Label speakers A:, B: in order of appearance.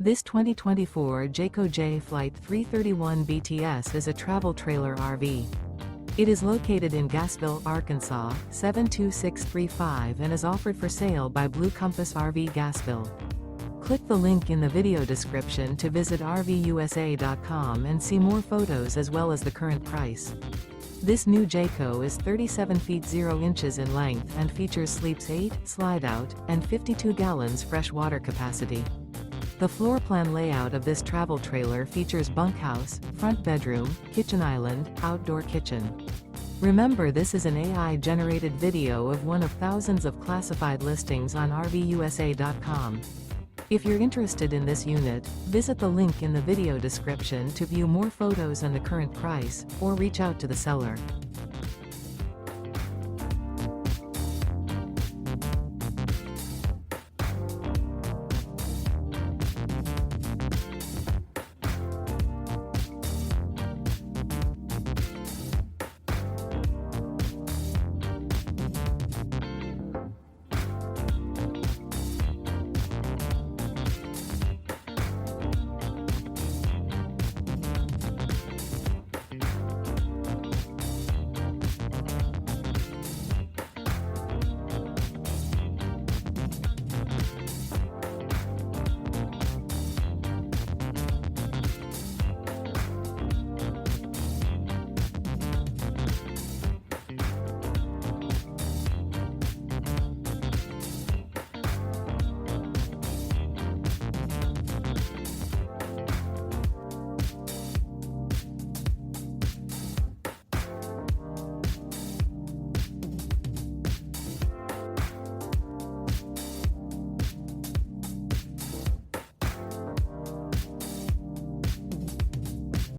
A: This 2024 Jayco Jay Flight 331 BTS is a travel trailer RV. It is located in Gassville, Arkansas, 72635 and is offered for sale by Blue Compass RV Gassville. Click the link in the video description to visit RVUSA.com and see more photos as well as the current price. This new Jayco is 37 feet 0 inches in length and features sleeps 8, slide-out, and 52 gallons fresh water capacity. The floor plan layout of this travel trailer features bunkhouse, front bedroom, kitchen island, outdoor kitchen. Remember, this is an AI-generated video of one of thousands of classified listings on RVUSA.com. If you're interested in this unit, visit the link in the video description to view more photos and the current price, or reach out to the seller.